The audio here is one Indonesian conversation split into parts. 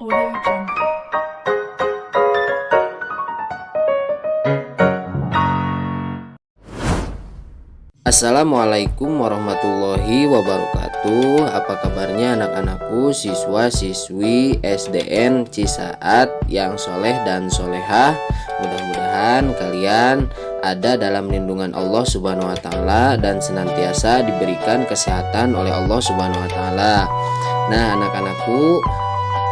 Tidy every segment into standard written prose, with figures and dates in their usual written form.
Audio Jungle. Assalamualaikum warahmatullahi wabarakatuh. Apa kabarnya anak-anakku, siswa-siswi SDN Cisaat yang soleh dan solehah? Mudah-mudahan kalian ada dalam lindungan Allah Subhanahu wa Ta'ala dan senantiasa diberikan kesehatan oleh Allah Subhanahu wa Ta'ala. Nah, anak-anakku,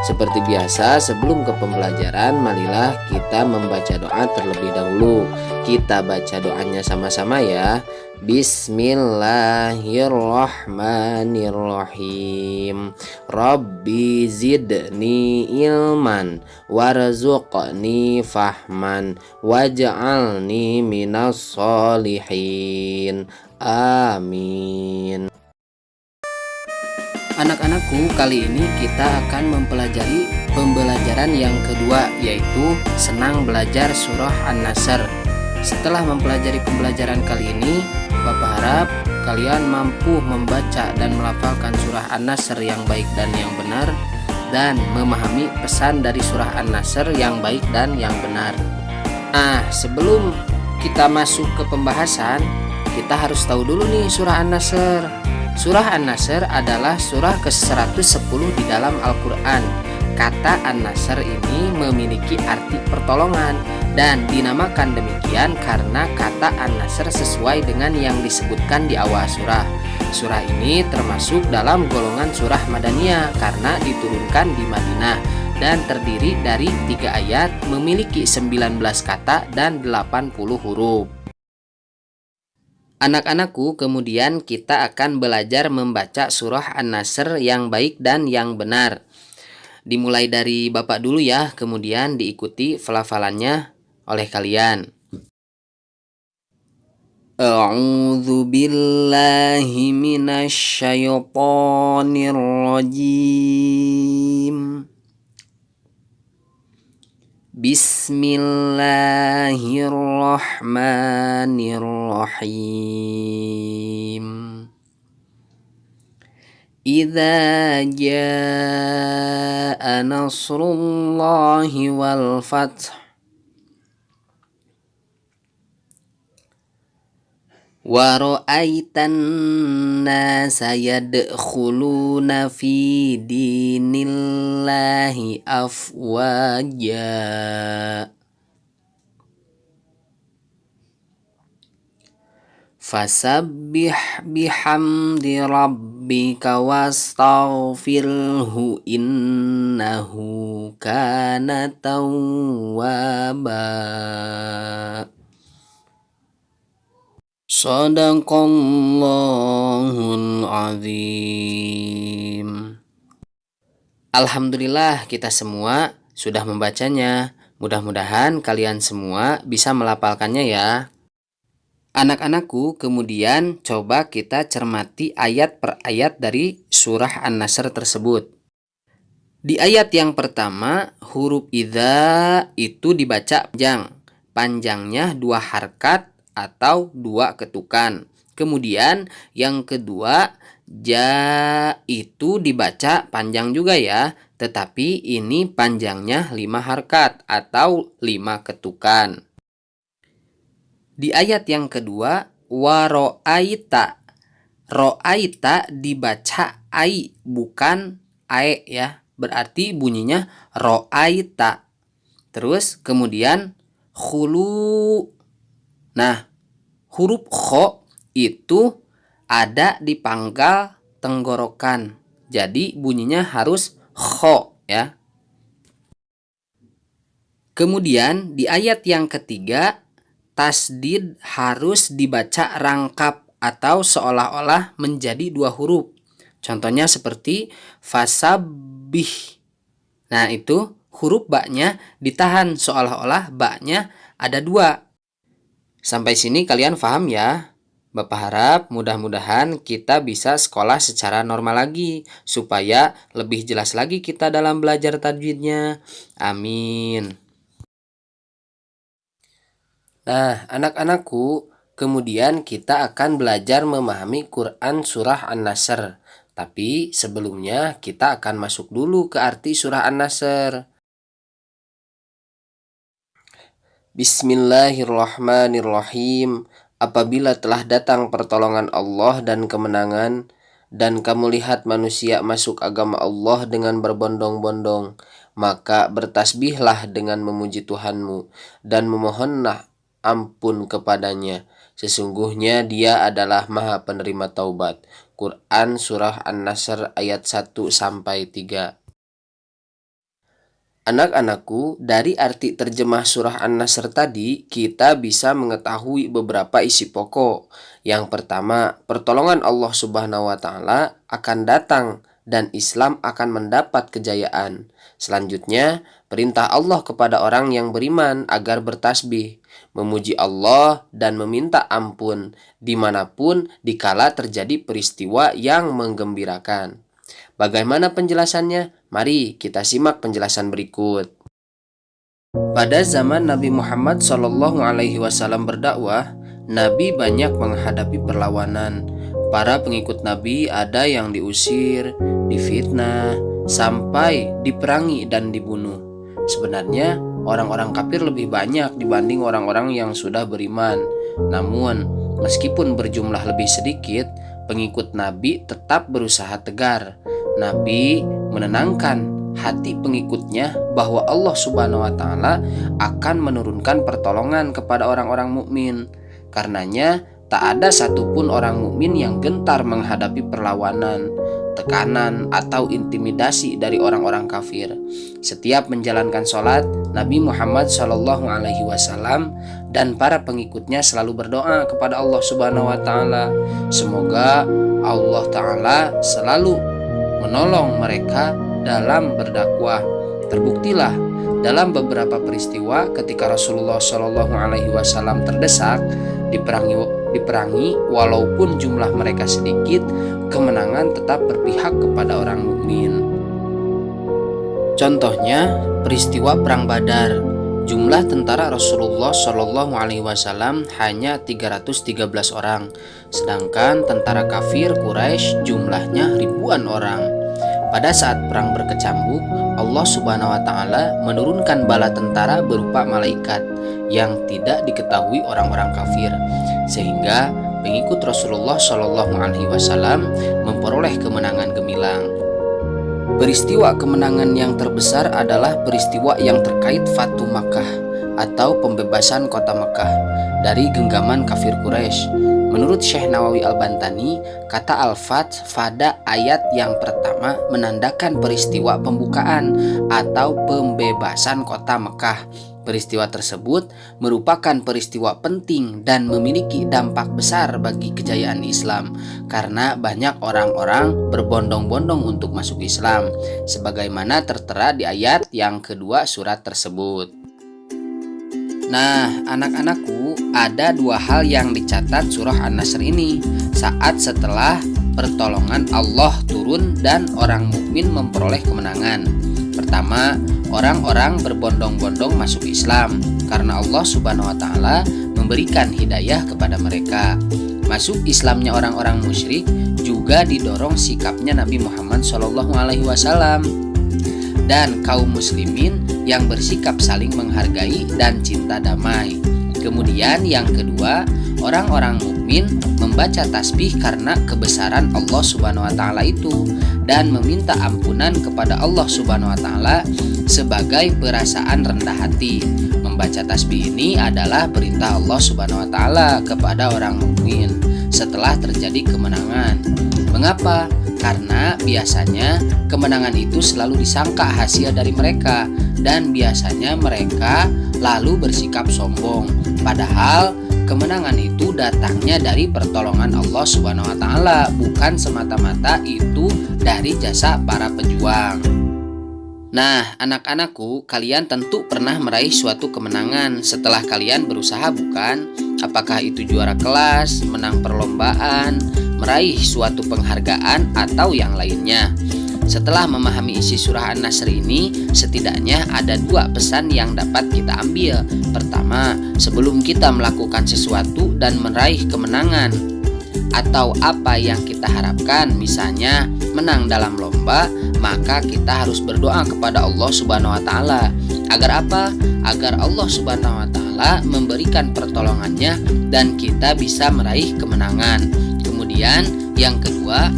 seperti biasa, sebelum ke pembelajaran, marilah kita membaca doa terlebih dahulu. Kita baca doanya sama-sama ya. Bismillahirrahmanirrahim. Rabbi zidni ilman warzuqni fahman waj'alni minas solihin. Amin. Anak-anakku, kali ini kita akan mempelajari pembelajaran yang kedua, yaitu senang belajar surah An-Nasr. Setelah mempelajari pembelajaran kali ini, Bapak harap kalian mampu membaca dan melafalkan surah An-Nasr yang baik dan yang benar, dan memahami pesan dari surah An-Nasr yang baik dan yang benar. Nah, sebelum kita masuk ke pembahasan, kita harus tahu dulu nih surah An-Nasr. Surah An-Nasr adalah surah ke-110 di dalam Al-Quran. Kata An-Nasr ini memiliki arti pertolongan dan dinamakan demikian karena kata An-Nasr sesuai dengan yang disebutkan di awal surah. Surah ini termasuk dalam golongan surah Madaniyah karena diturunkan di Madinah dan terdiri dari 3 ayat, memiliki 19 kata dan 80 huruf. Anak-anakku, kemudian kita akan belajar membaca surah An-Nasr yang baik dan yang benar. Dimulai dari Bapak dulu ya, kemudian diikuti pelafalannya oleh kalian. A'udzu billahi minasyaitonir rajim. Bismillahirrahmanirrahim. Idza jaa nasrullahi wal fath wa ra'aitan nasa yadkhuluna fi dinillahi afwaja fasabbih bihamdi rabbika wastaghfirhu innahu kana tawwaba. Shadaqallahul azim. Alhamdulillah, kita semua sudah membacanya. Mudah-mudahan kalian semua bisa melafalkannya ya. Anak-anakku, kemudian coba kita cermati ayat per ayat dari surah An-Nasr tersebut. Di ayat yang pertama, huruf idza itu dibaca panjang. Panjangnya 2 harkat atau 2 ketukan. Kemudian yang kedua, ja itu dibaca panjang juga ya, tetapi ini panjangnya 5 harkat atau 5 ketukan. Di ayat yang kedua, waro'aita. Ro'aita dibaca ai bukan ae ya, berarti bunyinya ro'aita. Terus kemudian khulu. Nah, huruf kho itu ada di pangkal tenggorokan. Jadi bunyinya harus kho ya. Kemudian di ayat yang ketiga, tasdid harus dibaca rangkap atau seolah-olah menjadi 2 huruf. Contohnya seperti fasabbih. Nah, itu huruf ba-nya ditahan seolah-olah ba-nya ada 2. Sampai sini kalian paham ya? Bapak harap mudah-mudahan kita bisa sekolah secara normal lagi supaya lebih jelas lagi kita dalam belajar tajwidnya. Amin. Nah, anak-anakku, kemudian kita akan belajar memahami Quran surah An-Nasr. Tapi sebelumnya kita akan masuk dulu ke arti surah An-Nasr. Bismillahirrahmanirrahim. Apabila telah datang pertolongan Allah dan kemenangan, dan kamu lihat manusia masuk agama Allah dengan berbondong-bondong, maka bertasbihlah dengan memuji Tuhanmu dan memohonlah ampun kepadanya. Sesungguhnya Dia adalah Maha Penerima Taubat. Quran Surah An-Nasr ayat 1-3. Anak-anakku, dari arti terjemah surah An-Nasr tadi, kita bisa mengetahui beberapa isi pokok. Yang pertama, pertolongan Allah Subhanahu wa Ta'ala akan datang dan Islam akan mendapat kejayaan. Selanjutnya, perintah Allah kepada orang yang beriman agar bertasbih, memuji Allah dan meminta ampun dimanapun dikala terjadi peristiwa yang menggembirakan. Bagaimana penjelasannya? Mari kita simak penjelasan berikut. Pada zaman Nabi Muhammad SAW berdakwah, Nabi banyak menghadapi perlawanan. Para pengikut Nabi ada yang diusir, difitnah, sampai diperangi dan dibunuh. Sebenarnya orang-orang kafir lebih banyak dibanding orang-orang yang sudah beriman. Namun, meskipun berjumlah lebih sedikit, pengikut Nabi tetap berusaha tegar. Nabi menenangkan hati pengikutnya bahwa Allah Subhanahu wa Ta'ala akan menurunkan pertolongan kepada orang-orang mukmin. Karenanya tak ada satupun orang mukmin yang gentar menghadapi perlawanan, tekanan atau intimidasi dari orang-orang kafir. Setiap menjalankan sholat, Nabi Muhammad SAW dan para pengikutnya selalu berdoa kepada Allah Subhanahu wa Ta'ala. Semoga Allah Ta'ala selalu menolong mereka dalam berdakwah. Terbuktilah dalam beberapa peristiwa ketika Rasulullah SAW terdesak diperangi walaupun jumlah mereka sedikit, kemenangan tetap berpihak kepada orang mukmin. Contohnya peristiwa perang Badar. Jumlah tentara Rasulullah SAW hanya 313 orang, sedangkan tentara kafir Quraisy jumlahnya ribuan orang. Pada saat perang berkecamuk, Allah Subhanahu wa Ta'ala menurunkan bala tentara berupa malaikat yang tidak diketahui orang-orang kafir, sehingga pengikut Rasulullah SAW memperoleh kemenangan gemilang. Peristiwa kemenangan yang terbesar adalah peristiwa yang terkait Fatu Makkah atau pembebasan kota Makkah dari genggaman kafir Quraisy. Menurut Syekh Nawawi Al-Bantani, kata Al-Fath pada ayat yang pertama menandakan peristiwa pembukaan atau pembebasan kota Makkah. Peristiwa tersebut merupakan peristiwa penting dan memiliki dampak besar bagi kejayaan Islam karena banyak orang-orang berbondong-bondong untuk masuk Islam, sebagaimana tertera di ayat yang kedua surat tersebut. Nah, anak-anakku, ada dua hal yang dicatat surah An-Nasr ini saat setelah pertolongan Allah turun dan orang mukmin memperoleh kemenangan. Pertama, orang-orang berbondong-bondong masuk Islam karena Allah Subhanahu wa Ta'ala memberikan hidayah kepada mereka. Masuk Islamnya orang-orang musyrik juga didorong sikapnya Nabi Muhammad SAW dan kaum muslimin yang bersikap saling menghargai dan cinta damai. Kemudian yang kedua, orang-orang mukmin membaca tasbih karena kebesaran Allah Subhanahu wa Ta'ala itu dan meminta ampunan kepada Allah Subhanahu wa Ta'ala sebagai perasaan rendah hati. Membaca tasbih ini adalah perintah Allah Subhanahu wa Ta'ala kepada orang mukmin setelah terjadi kemenangan. Mengapa? Karena biasanya kemenangan itu selalu disangka hasil dari mereka dan biasanya mereka lalu bersikap sombong. Padahal kemenangan itu datangnya dari pertolongan Allah Subhanahu wa Ta'ala, bukan semata-mata itu dari jasa para pejuang. Nah, anak-anakku, kalian tentu pernah meraih suatu kemenangan setelah kalian berusaha, bukan? Apakah itu juara kelas, menang perlombaan, meraih suatu penghargaan, atau yang lainnya? Setelah memahami isi surah An-Nasr ini, setidaknya ada dua pesan yang dapat kita ambil. Pertama, sebelum kita melakukan sesuatu dan meraih kemenangan, atau apa yang kita harapkan, misalnya menang dalam lomba, maka kita harus berdoa kepada Allah Subhanahu wa taala. Agar apa? Agar Allah Subhanahu wa taala memberikan pertolongannya dan kita bisa meraih kemenangan. Kemudian yang kedua,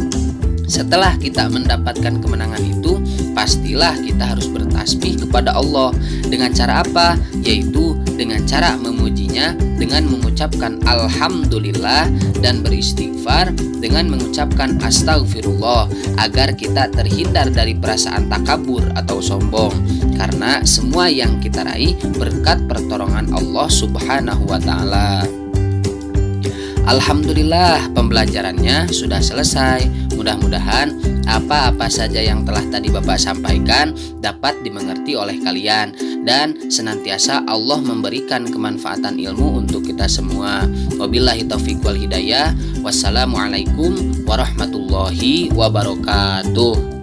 setelah kita mendapatkan kemenangan itu, pastilah kita harus bertasbih kepada Allah. Dengan cara apa? Yaitu dengan cara memujinya dengan mengucapkan alhamdulillah dan beristighfar dengan mengucapkan astagfirullah, agar kita terhindar dari perasaan takabur atau sombong, karena semua yang kita raih berkat pertolongan Allah Subhanahu wa taala. Alhamdulillah, pembelajarannya sudah selesai. Mudah-mudahan apa-apa saja yang telah tadi Bapak sampaikan dapat dimengerti oleh kalian, dan senantiasa Allah memberikan kemanfaatan ilmu untuk kita semua. Wabillahi taufiq wal hidayah. Wassalamualaikum warahmatullahi wabarakatuh.